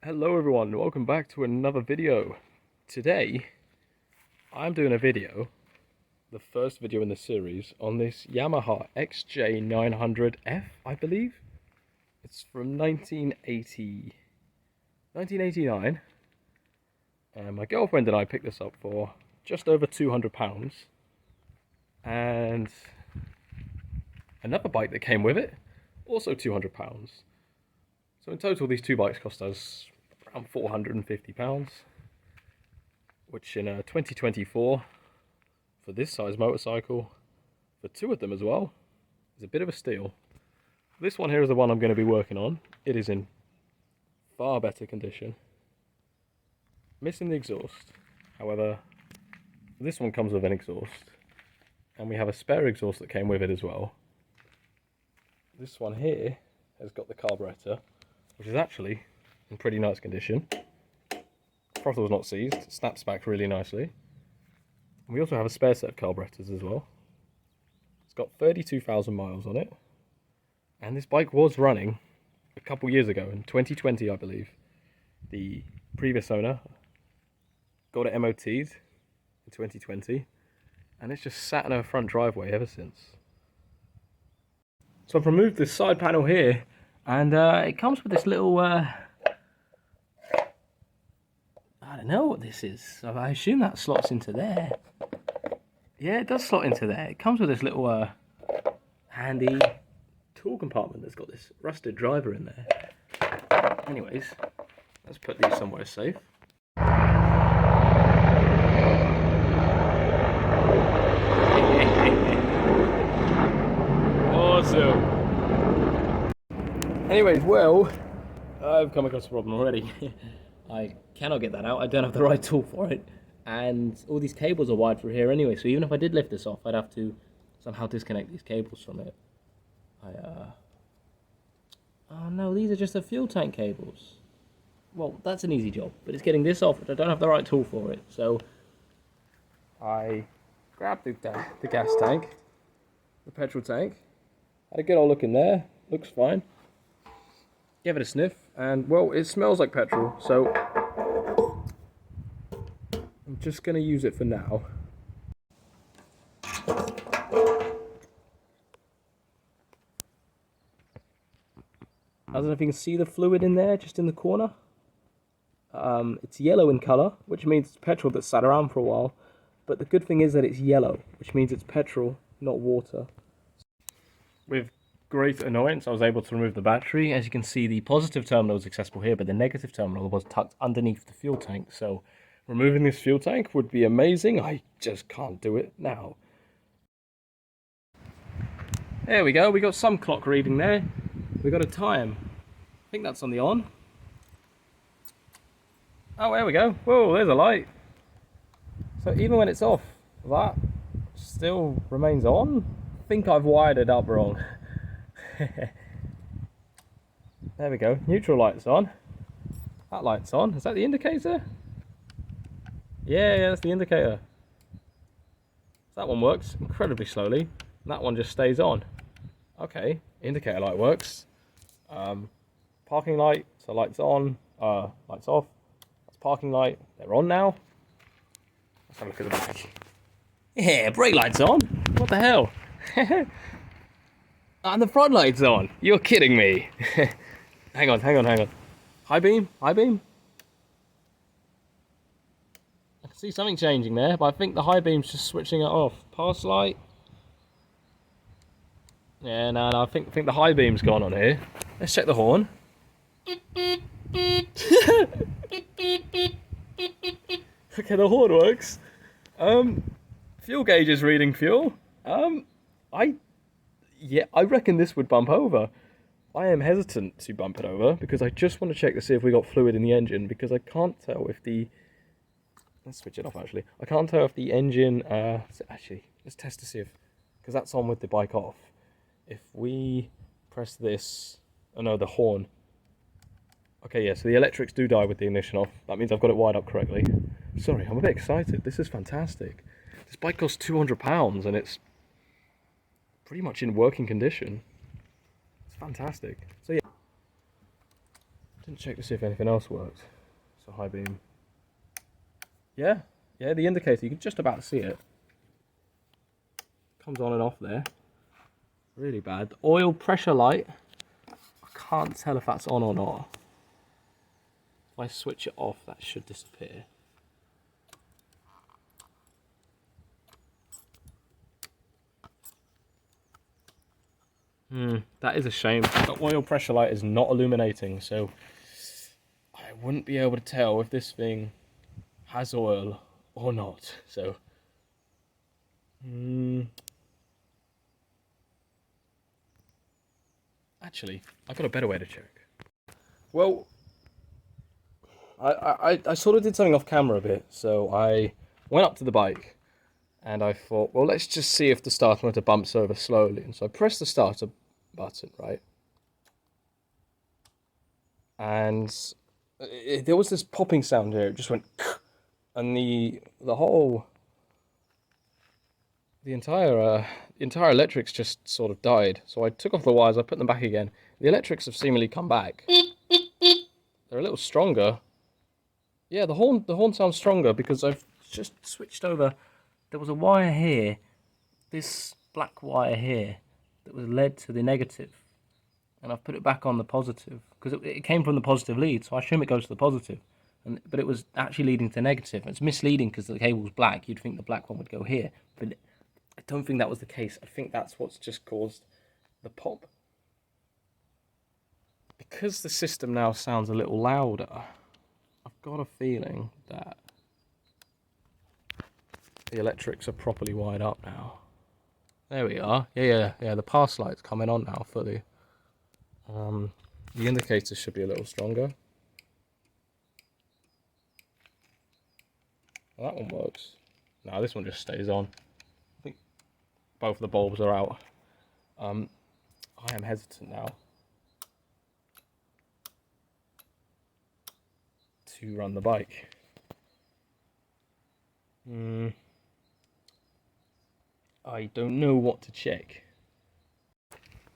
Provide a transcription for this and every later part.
Hello everyone, welcome back to another video. Today, I'm doing a video, the first video in the series, on this Yamaha XJ 900F, I believe. It's from 1989. And my girlfriend and I picked this up for just over £200. And another bike that came with it, also £200. So in total, these two bikes cost us around £450, which in 2024, for this size motorcycle, for two of them as well, is a bit of a steal. This one here is the one I'm going to be working on. It is in far better condition. Missing the exhaust. However, this one comes with an exhaust, and we have a spare exhaust that came with it as well. This one here has got the carburetor, which is actually in pretty nice condition. Throttle's not seized, it snaps back really nicely. And we also have a spare set of carburetors as well. It's got 32,000 miles on it. And this bike was running a couple years ago, in 2020 I believe. The previous owner got it MOT'd in 2020, and it's just sat in her front driveway ever since. So I've removed this side panel here, and it comes with this little, I don't know what this is. So I assume that slots into there. Yeah, it does slot into there. It comes with this little handy tool compartment that's got this rusted driver in there. Anyways, let's put these somewhere safe. Awesome. Anyways, well, I've come across a problem already. I cannot get that out. I don't have the right tool for it. And all these cables are wired through here anyway, so even if I did lift this off, I'd have to somehow disconnect these cables from it. Oh no, these are just the fuel tank cables. Well, that's an easy job, but it's getting this off, which I don't have the right tool for it. So I grabbed the gas tank, the petrol tank, had a good old look in there, looks fine. Give it a sniff, and well, it smells like petrol, so I'm just going to use it for now. I don't know if you can see the fluid in there, just in the corner. It's yellow in colour, which means it's petrol that's sat around for a while. But the good thing is that it's yellow, which means it's petrol, not water. With great annoyance, I was able to remove the battery. As you can see, the positive terminal is accessible here, but the negative terminal was tucked underneath the fuel tank. So removing this fuel tank would be amazing. I just can't do it now. There we go. We got some clock reading there. We got a time. I think that's on the on. Oh, there we go. Whoa, there's a light. So even when it's off, that still remains on. I think I've wired it up wrong. There we go. Neutral light's on. That light's on. Is that the indicator? Yeah, that's the indicator. That one works incredibly slowly. That one just stays on. Okay, indicator light works. Parking light, so lights on, lights off. That's parking light. They're on now. Let's have a look at the back. Yeah, brake light's on. What the hell? And the front light's on. You're kidding me. Hang on. High beam. I can see something changing there, but I think the high beam's just switching it off. Pass light. Yeah, no, I think the high beam's gone on here. Let's check the horn. Okay, the horn works. Fuel gauge is reading fuel. I reckon this would bump over. I am hesitant to bump it over because I just want to check to see if we got fluid in the engine, because I can't tell if the... Let's switch it off actually. I can't tell if the engine... Actually, let's test to see if... Because that's on with the bike off. If we press this... Oh no, the horn. Okay, yeah, so the electrics do die with the ignition off. That means I've got it wired up correctly. Sorry, I'm a bit excited. This is fantastic. This bike costs £200 and it's pretty much in working condition. It's fantastic. So yeah. Didn't check to see if anything else worked. So high beam. Yeah, the indicator, you can just about see it. Comes on and off there. Really bad. The oil pressure light, I can't tell if that's on or not. If I switch it off, that should disappear. That is a shame. The oil pressure light is not illuminating, so I wouldn't be able to tell if this thing has oil or not. So, actually, I've got a better way to check. Well, I sort of did something off camera a bit, so I went up to the bike and I thought, well, let's just see if the starter motor bumps over slowly. And so I pressed the starter button, right? And there was this popping sound here. It just went, and the entire electrics just sort of died. So I took off the wires, I put them back again. The electrics have seemingly come back. They're a little stronger. Yeah, the horn sounds stronger because I've just switched over. There was a wire here, this black wire here, that was led to the negative, and I've put it back on the positive because it came from the positive lead, so I assume it goes to the positive. But it was actually leading to negative. It's misleading because the cable's black. You'd think the black one would go here, but I don't think that was the case. I think that's what's just caused the pop. Because the system now sounds a little louder, I've got a feeling that the electrics are properly wired up now. There we are. Yeah, the pass light's coming on now fully. The indicator should be a little stronger. Well, that one works. No, this one just stays on. I think both the bulbs are out. I am hesitant now to run the bike. I don't know what to check.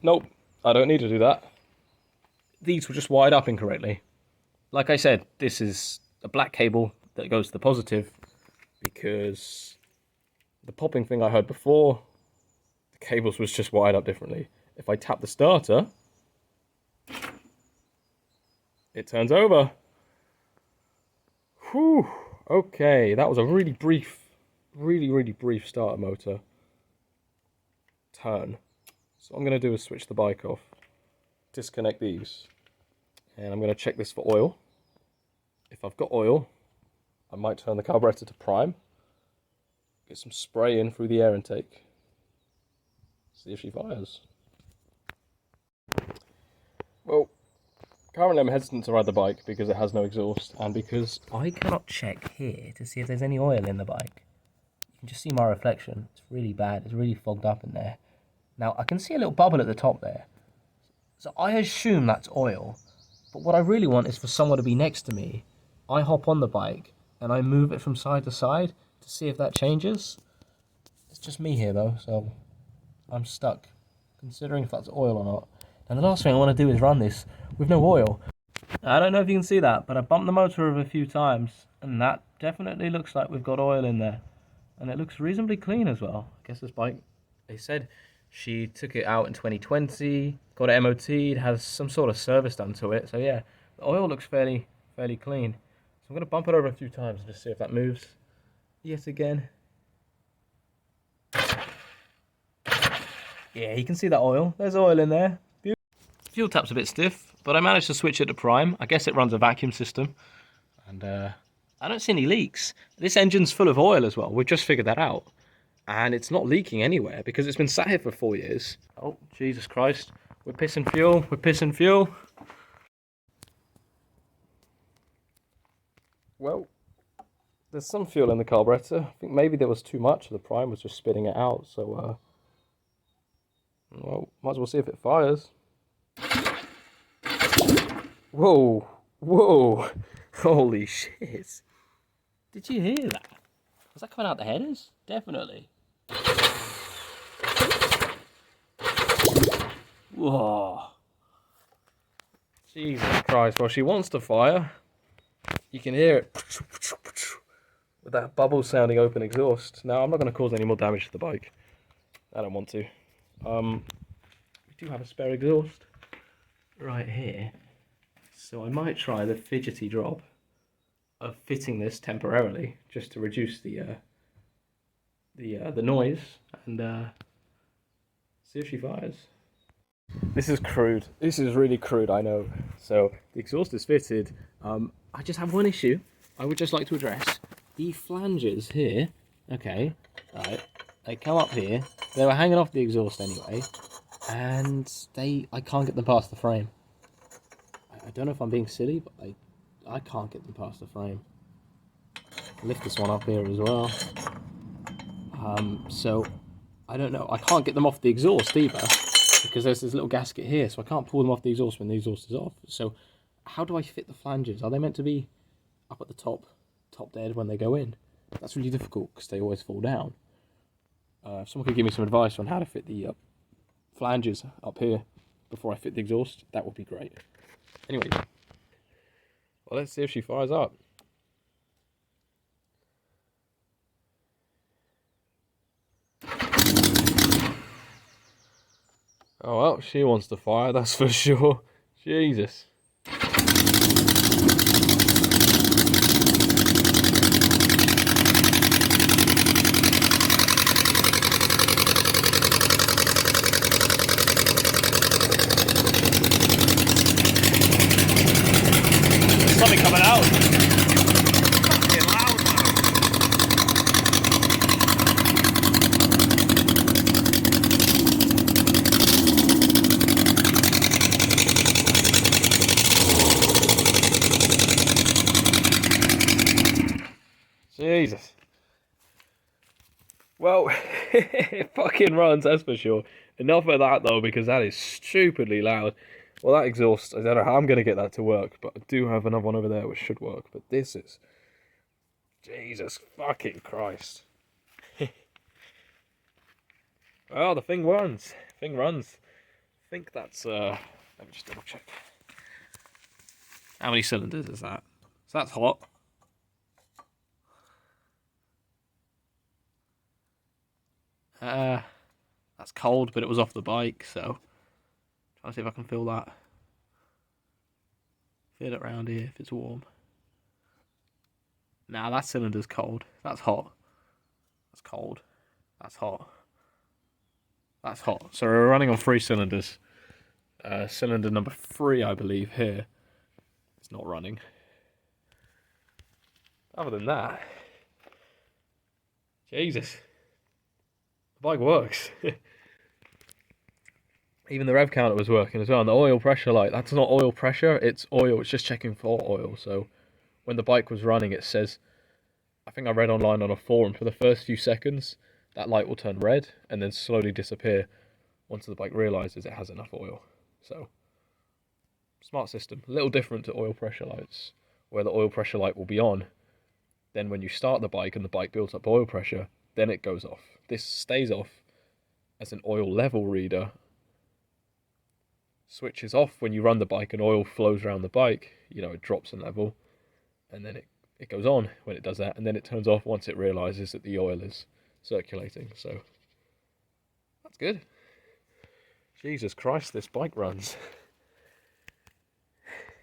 Nope, I don't need to do that. These were just wired up incorrectly. Like I said, this is a black cable that goes to the positive because the popping thing I heard before, the cables was just wired up differently. If I tap the starter, it turns over. Whew, okay, that was a really brief starter motor turn. So what I'm going to do is switch the bike off, disconnect these, and I'm going to check this for oil. If I've got oil, I might turn the carburetor to prime, get some spray in through the air intake, see if she fires. Well, currently I'm hesitant to ride the bike because it has no exhaust and because I cannot check here to see if there's any oil in the bike. You can just see my reflection. It's really bad. It's really fogged up in there. Now, I can see a little bubble at the top there. So I assume that's oil. But what I really want is for someone to be next to me. I hop on the bike and I move it from side to side to see if that changes. It's just me here though, so I'm stuck, considering if that's oil or not. And the last thing I want to do is run this with no oil. I don't know if you can see that, but I bumped the motor over a few times, and that definitely looks like we've got oil in there. And it looks reasonably clean as well. I guess this bike, they said she took it out in 2020, got it MOT'd, has some sort of service done to it. So yeah, the oil looks fairly clean. So I'm going to bump it over a few times and just see if that moves yet again. Yeah, you can see that oil. There's oil in there. Beautiful. Fuel tap's a bit stiff, but I managed to switch it to prime. I guess it runs a vacuum system. And I don't see any leaks. This engine's full of oil as well. We've just figured that out. And it's not leaking anywhere because it's been sat here for 4 years. Oh, Jesus Christ. We're pissing fuel. We're pissing fuel. Well, there's some fuel in the carburetor. I think maybe there was too much. The prime was just spitting it out. So, well, might as well see if it fires. Whoa. Whoa. Holy shit. Did you hear that? Was that coming out the headers? Definitely. Whoa. Jesus Christ, well, she wants to fire. You can hear it with that bubble sounding open exhaust. Now, I'm not going to cause any more damage to the bike. I don't want to. We do have a spare exhaust right here. So I might try the fidgety job of fitting this temporarily, just to reduce the noise, and see if she fires. This is crude. This is really crude, I know. So the exhaust is fitted. I just have one issue I would just like to address. The flanges here, okay, right, they come up here. They were hanging off the exhaust anyway, and I can't get them past the frame. I don't know if I'm being silly, but I can't get them past the frame. I'll lift this one up here as well. So I don't know. I can't get them off the exhaust either, because there's this little gasket here, so I can't pull them off the exhaust when the exhaust is off. So how do I fit the flanges? Are they meant to be up at the top dead when they go in? That's really difficult because they always fall down. If someone could give me some advice on how to fit the flanges up here before I fit the exhaust, that would be great. Anyway, well, let's see if she fires up. Oh well, she wants to fire, that's for sure. Jesus. There's something coming out. Fucking loud, man. Jesus. Well, it fucking runs, that's for sure. Enough of that though, because that is stupidly loud. Well, that exhaust, I don't know how I'm going to get that to work, but I do have another one over there which should work. But this is... Jesus fucking Christ. Well, the thing runs. Thing runs. I think that's... let me just double check. How many cylinders is that? So that's hot. That's cold, but it was off the bike, so trying to see if I can feel that. Feel it around here if it's warm. Nah, that cylinder's cold. That's hot. That's cold. That's hot. That's hot. So we're running on 3 cylinders. Cylinder number 3, I believe, here. It's not running. Other than that, Jesus. The bike works. Even the rev counter was working as well. And the oil pressure light, that's not oil pressure, it's oil. It's just checking for oil. So when the bike was running, it says, I think I read online on a forum, for the first few seconds, that light will turn red and then slowly disappear once the bike realizes it has enough oil. So, smart system. A little different to oil pressure lights, where the oil pressure light will be on. Then when you start the bike and the bike builds up oil pressure, then it goes off. This stays off as an oil level reader. Switches off when you run the bike and oil flows around the bike. You know, it drops in level. And then it goes on when it does that. And then it turns off once it realizes that the oil is circulating. So, that's good. Jesus Christ, this bike runs.